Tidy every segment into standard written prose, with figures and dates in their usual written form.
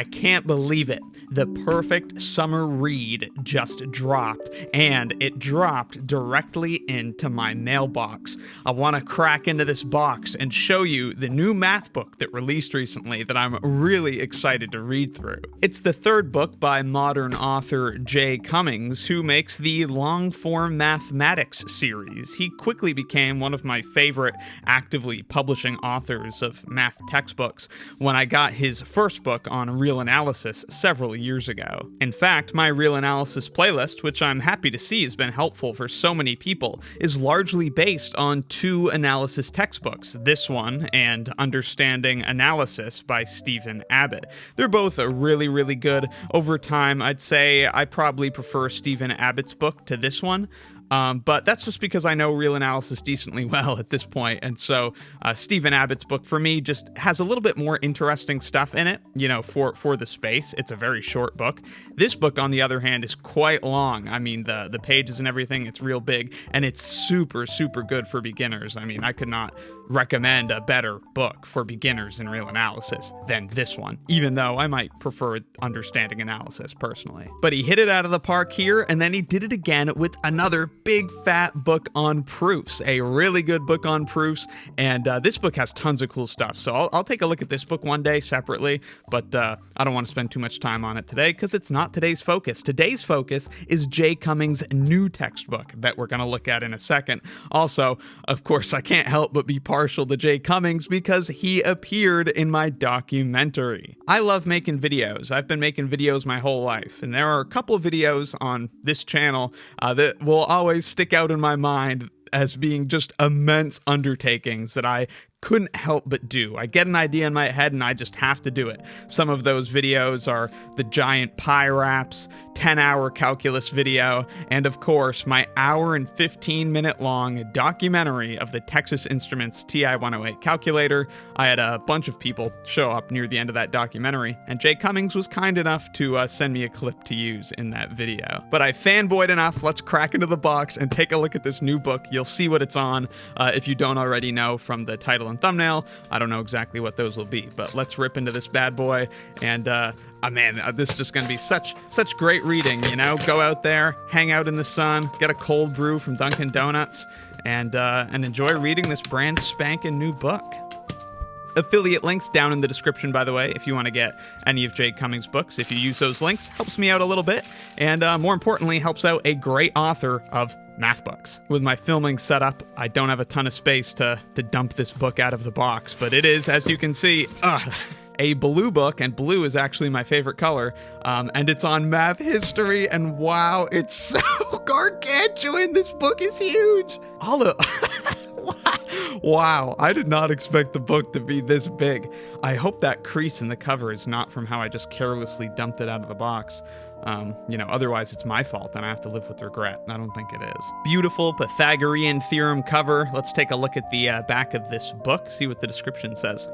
I can't believe it. The perfect summer read just dropped, and it dropped directly into my mailbox. I want to crack into this box and show you the new math book that released recently that I'm really excited to read through. It's the third book by modern author Jay Cummings, who makes the long-form mathematics series. He quickly became one of my favorite actively publishing authors of math textbooks when I got his first book on real analysis several years ago. In fact, my real analysis playlist, which I'm happy to see has been helpful for so many people, is largely based on two analysis textbooks, this one and Understanding Analysis by Stephen Abbott. They're both really, really good. Over time, I'd say I probably prefer Stephen Abbott's book to this one. But that's just because I know real analysis decently well at this point, and so Stephen Abbott's book for me just has a little bit more interesting stuff in it, for the space. It's a very short book. This book, on the other hand, is quite long. I mean, the pages and everything, it's real big, and it's super, super good for beginners. I mean, I could not recommend a better book for beginners in real analysis than this one, even though I might prefer Understanding Analysis personally. But he hit it out of the park here, and then he did it again with another big fat book on proofs, a really good book on proofs, and this book has tons of cool stuff. So I'll take a look at this book one day separately, but I don't want to spend too much time on it today because it's not today's focus. Today's focus is Jay Cummings' new textbook that we're going to look at in a second. Also, of course, I can't help but be partial to Jay Cummings because he appeared in my documentary. I love making videos. I've been making videos my whole life, and there are a couple of videos on this channel that will always stick out in my mind as being just immense undertakings that I couldn't help but do. I get an idea in my head and I just have to do it. Some of those videos are the giant pi wraps, 10-hour calculus video, and of course my hour and 15-minute long documentary of the Texas Instruments TI-108 calculator. I had a bunch of people show up near the end of that documentary, and Jay Cummings was kind enough to send me a clip to use in that video. But I fanboyed enough. Let's crack into the box and take a look at this new book. You'll see what it's on if you don't already know from the title and thumbnail. I don't know exactly what those will be, but let's rip into this bad boy. And man, this is just going to be such great reading, Go out there, hang out in the sun, get a cold brew from Dunkin' Donuts, and enjoy reading this brand spanking new book. Affiliate links down in the description, by the way, if you want to get any of Jay Cummings' books. If you use those links, helps me out a little bit, and more importantly, helps out a great author of math books. With my filming set up, I don't have a ton of space to dump this book out of the box, but it is, as you can see, a blue book, and blue is actually my favorite color, and it's on math history, and wow, it's so gargantuan. This book is huge. Wow, I did not expect the book to be this big. I hope that crease in the cover is not from how I just carelessly dumped it out of the box. Otherwise it's my fault and I have to live with regret. I don't think it is. Beautiful Pythagorean theorem cover. Let's take a look at the back of this book, see what the description says.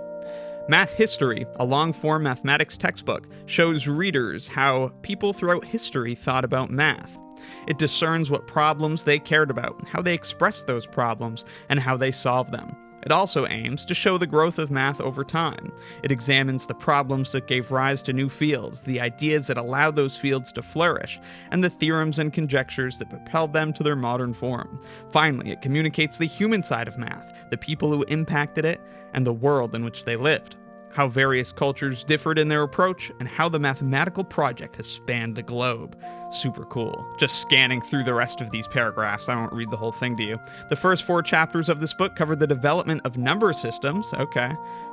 Math History, a long-form mathematics textbook, shows readers how people throughout history thought about math. It discerns what problems they cared about, how they expressed those problems, and how they solved them. It also aims to show the growth of math over time. It examines the problems that gave rise to new fields, the ideas that allowed those fields to flourish, and the theorems and conjectures that propelled them to their modern form. Finally, it communicates the human side of math, the people who impacted it, and the world in which they lived. How various cultures differed in their approach, and how the mathematical project has spanned the globe. Super cool. Just scanning through the rest of these paragraphs, I won't read the whole thing to you. The first 4 chapters of this book cover the development of number systems. Okay.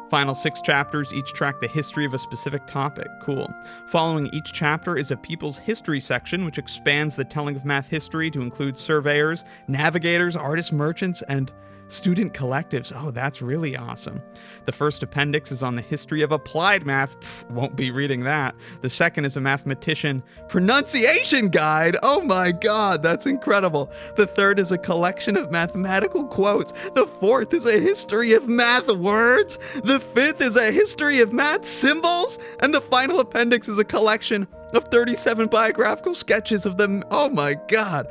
Final 6 chapters each track the history of a specific topic. Cool. Following each chapter is a people's history section, which expands the telling of math history to include surveyors, navigators, artists, merchants, and student collectives. Oh, that's really awesome. The first appendix is on the history of applied math. Won't be reading that. The second is a mathematician pronunciation guide. Oh my God, that's incredible. The third is a collection of mathematical quotes. The fourth is a history of math words. The fifth is a history of math symbols. And the final appendix is a collection of 37 biographical sketches of them. Oh my God.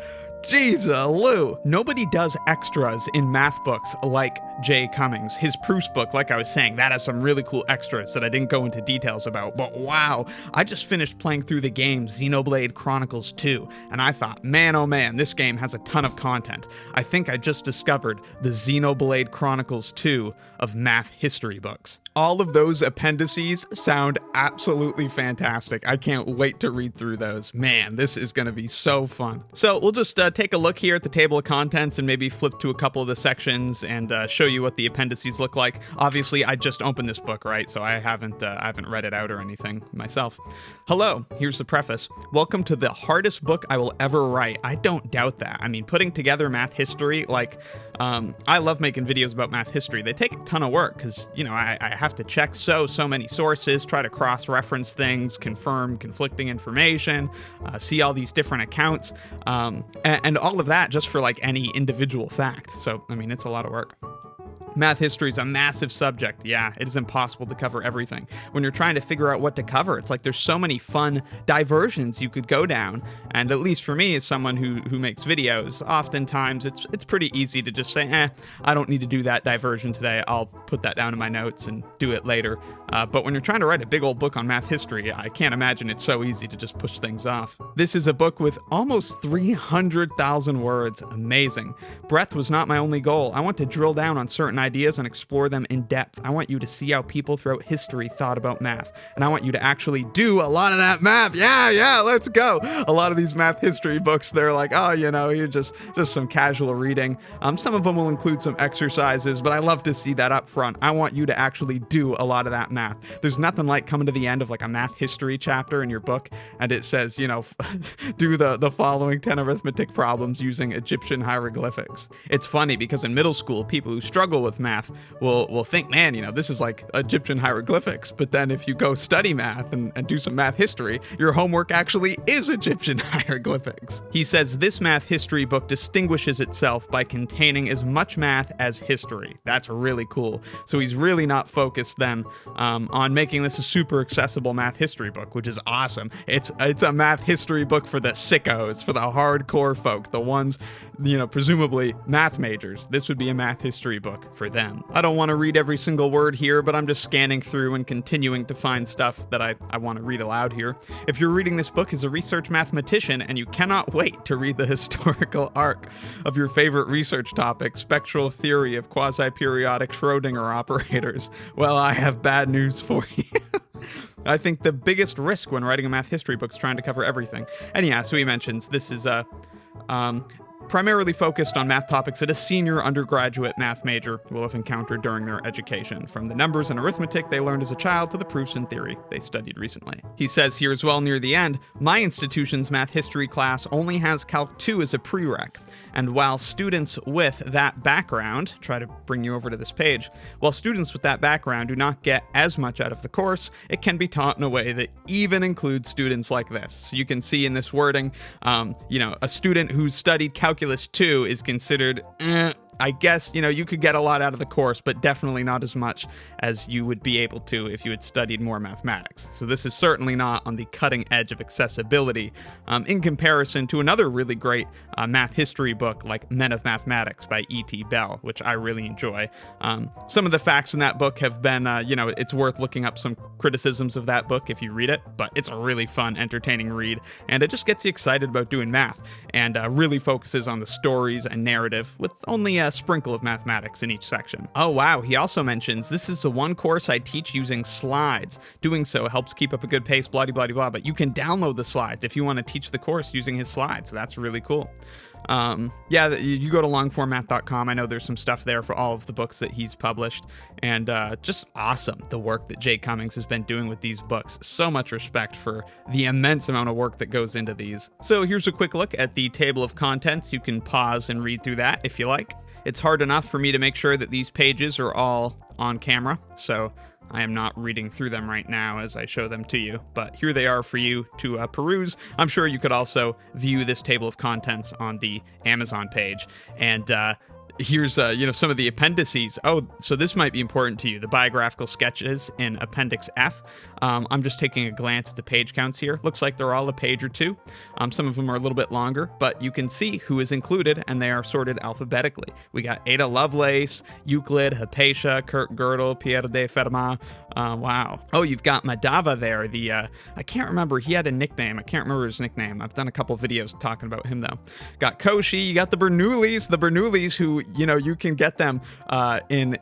Jeez, Lou. Nobody does extras in math books like Jay Cummings. His proofs book, like I was saying, that has some really cool extras that I didn't go into details about. But wow, I just finished playing through the game Xenoblade Chronicles 2, and I thought, man, oh man, this game has a ton of content. I think I just discovered the Xenoblade Chronicles 2 of math history books. All of those appendices sound absolutely fantastic. I can't wait to read through those. Man, this is going to be so fun. So we'll just take a look here at the table of contents and maybe flip to a couple of the sections and show you what the appendices look like. Obviously, I just opened this book, right? So I haven't read it out or anything myself. Hello, here's the preface. Welcome to the hardest book I will ever write. I don't doubt that. I mean, putting together math history, I love making videos about math history. They take a ton of work because, I have to check so many sources, try to cross-reference things, confirm conflicting information, see all these different accounts, and all of that just for any individual fact. So, I mean, it's a lot of work. Math history is a massive subject. Yeah, it is impossible to cover everything. When you're trying to figure out what to cover, it's like there's so many fun diversions you could go down. And at least for me, as someone who makes videos, oftentimes it's pretty easy to just say, I don't need to do that diversion today. I'll put that down in my notes and do it later. But when you're trying to write a big old book on math history, I can't imagine it's so easy to just push things off. This is a book with almost 300,000 words. Amazing. Breadth was not my only goal. I want to drill down on certain ideas and explore them in depth. I want you to see how people throughout history thought about math. And I want you to actually do a lot of that math. Yeah, let's go. A lot of these math history books, they're like, you're just some casual reading. Some of them will include some exercises, but I love to see that up front. I want you to actually do a lot of that math. There's nothing like coming to the end of a math history chapter in your book, and it says, do the following 10 arithmetic problems using Egyptian hieroglyphics. It's funny because in middle school, people who struggle with math will think, man, this is like Egyptian hieroglyphics. But then if you go study math and do some math history, your homework actually is Egyptian hieroglyphics. He says this math history book distinguishes itself by containing as much math as history. That's really cool. So he's really not focused then on making this a super accessible math history book, which is awesome. It's a math history book for the sickos, for the hardcore folk, the ones, presumably math majors. This would be a math history book for them. I don't want to read every single word here, but I'm just scanning through and continuing to find stuff that I want to read aloud here. If you're reading this book as a research mathematician and you cannot wait to read the historical arc of your favorite research topic, spectral theory of quasi-periodic Schrödinger operators, well, I have bad news for you. I think the biggest risk when writing a math history book is trying to cover everything. And yeah, so he mentions this is primarily focused on math topics that a senior undergraduate math major will have encountered during their education, from the numbers and arithmetic they learned as a child to the proofs and theory they studied recently. He says here as well near the end, my institution's math history class only has Calc 2 as a prereq, and while students with that background, try to bring you over to this page, while students with that background do not get as much out of the course, it can be taught in a way that even includes students like this. So you can see in this wording, a student who's studied Calculus 2 is considered, I guess, you could get a lot out of the course, but definitely not as much as you would be able to if you had studied more mathematics. So this is certainly not on the cutting edge of accessibility in comparison to another really great math history book like Men of Mathematics by E.T. Bell, which I really enjoy. Some of the facts in that book have been, it's worth looking up some criticisms of that book if you read it, but it's a really fun, entertaining read, and it just gets you excited about doing math, and really focuses on the stories and narrative with only a sprinkle of mathematics in each section. Oh wow, he also mentions, this is the one course I teach using slides. Doing so helps keep up a good pace, blah, blah, blah, but you can download the slides if you want to teach the course using his slides. That's really cool. You go to longformmath.com. I know there's some stuff there for all of the books that he's published, and just awesome, the work that Jay Cummings has been doing with these books. So much respect for the immense amount of work that goes into these. So here's a quick look at the table of contents. You can pause and read through that if you like. It's hard enough for me to make sure that these pages are all on camera, so I am not reading through them right now as I show them to you, but here they are for you to peruse. I'm sure you could also view this table of contents on the Amazon page. And here's some of the appendices. Oh, so this might be important to you. The biographical sketches in Appendix F. I'm just taking a glance at the page counts here. Looks like they're all a page or two. Some of them are a little bit longer, but you can see who is included, and they are sorted alphabetically. We got Ada Lovelace, Euclid, Hypatia, Kurt Gödel, Pierre de Fermat. Wow. Oh, you've got Madava there. I can't remember. He had a nickname. I can't remember his nickname. I've done a couple videos talking about him, though. Got Cauchy. You got the Bernoullis, who, you can get them in...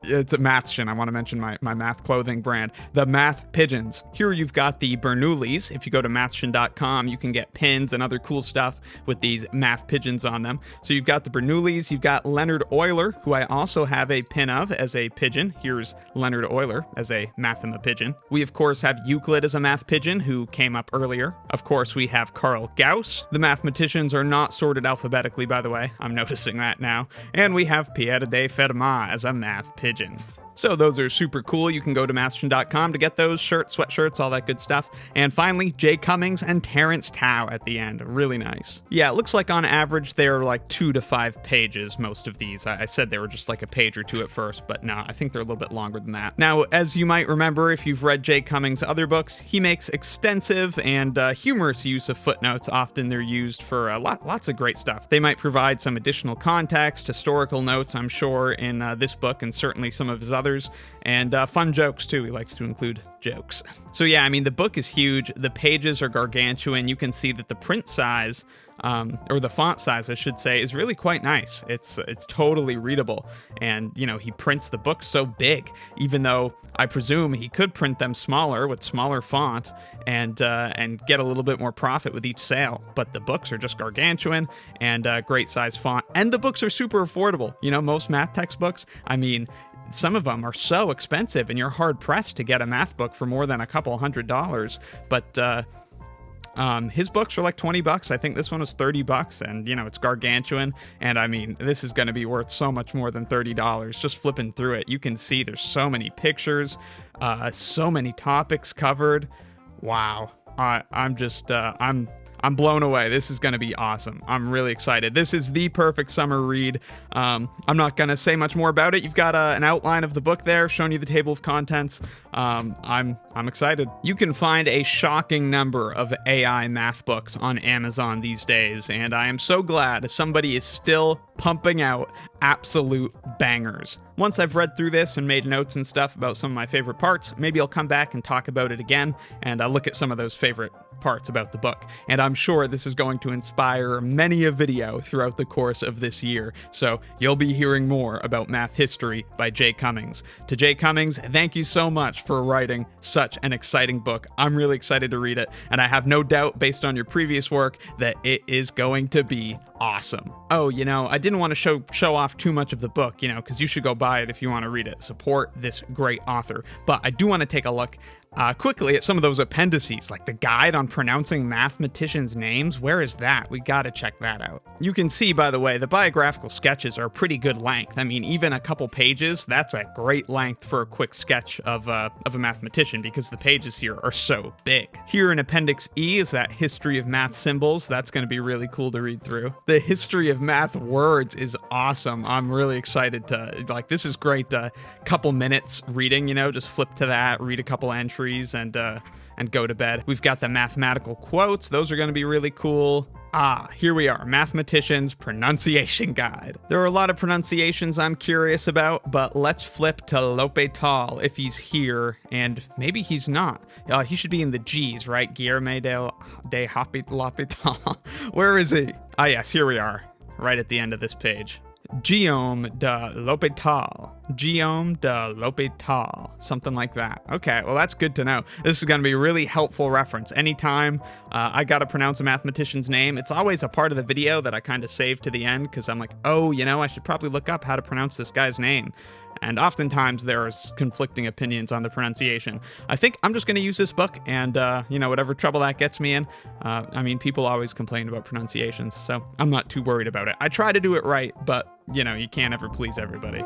It's a Mathshin. I want to mention my math clothing brand, the Math Pigeons. Here you've got the Bernoullis. If you go to mathshin.com, you can get pins and other cool stuff with these math pigeons on them. So you've got the Bernoullis. You've got Leonard Euler, who I also have a pin of as a pigeon. Here's Leonard Euler as a mathema pigeon. We, of course, have Euclid as a math pigeon, who came up earlier. Of course, we have Carl Gauss. The mathematicians are not sorted alphabetically, by the way. I'm noticing that now. And we have Pierre de Fermat as a math pigeon. So those are super cool. You can go to mathshin.com to get those shirts, sweatshirts, all that good stuff. And finally, Jay Cummings and Terrence Tao at the end. Really nice. Yeah, it looks like on average they're like 2 to 5 pages, most of these. I said they were just like a page or two at first, but no, I think they're a little bit longer than that. Now, as you might remember, if you've read Jay Cummings' other books, he makes extensive and humorous use of footnotes. Often they're used for lots of great stuff. They might provide some additional context, historical notes, I'm sure, in this book, and certainly some of his others, and fun jokes too. He likes to include jokes. So yeah, I mean, the book is huge. The pages are gargantuan. You can see that the print size, or the font size, I should say, is really quite nice. It's totally readable. And, he prints the books so big, even though I presume he could print them smaller with smaller font and get a little bit more profit with each sale. But the books are just gargantuan and great size font. And the books are super affordable. Most math textbooks, I mean, some of them are so expensive and you're hard pressed to get a math book for more than a couple $100. But his books are like $20. I think this one was $30, and it's gargantuan. And I mean, this is going to be worth so much more than $30. Just flipping through it, you can see there's so many pictures, so many topics covered. Wow. I'm blown away. This is going to be awesome. I'm really excited. This is the perfect summer read. I'm not going to say much more about it. You've got an outline of the book there, showing you the table of contents. I'm excited. You can find a shocking number of AI math books on Amazon these days, and I am so glad somebody is still pumping out absolute bangers. Once I've read through this and made notes and stuff about some of my favorite parts, maybe I'll come back and talk about it again, and I'll look at some of those favorite parts about the book. And I'm sure this is going to inspire many a video throughout the course of this year. So you'll be hearing more about math history by Jay Cummings. To Jay Cummings, thank you so much for writing such an exciting book. I'm really excited to read it, and I have no doubt, based on your previous work, that it is going to be awesome. Oh, I didn't want to show off too much of the book, because you should go buy it if you want to read it. Support this great author. But I do want to take a look quickly at some of those appendices, like the guide on pronouncing mathematicians' names. Where is that? We gotta check that out. You can see, by the way, the biographical sketches are a pretty good length. I mean, even a couple pages, that's a great length for a quick sketch of a mathematician, because the pages here are so big. Here in Appendix E is that history of math symbols. That's going to be really cool to read through. The history of math words is awesome. I'm really excited this is great. Couple minutes reading, just flip to that, read a couple entries, and go to bed. We've got the mathematical quotes. Those are going to be really cool. Here we are, Mathematician's Pronunciation Guide. There are a lot of pronunciations I'm curious about, but let's flip to L'Hôpital if he's here, and maybe he's not. He should be in the G's, right? Guillermo de L'Hôpital. Where is he? Yes, here we are, right at the end of this page. Guillaume de L'Hôpital. Guillaume de L'Hôpital. Something like that. Okay, well, that's good to know. This is going to be a really helpful reference. Anytime I got to pronounce a mathematician's name, it's always a part of the video that I kind of save to the end, because I'm like, I should probably look up how to pronounce this guy's name. And oftentimes there's conflicting opinions on the pronunciation. I think I'm just going to use this book and, whatever trouble that gets me in. People always complain about pronunciations, so I'm not too worried about it. I try to do it right, but, you can't ever please everybody.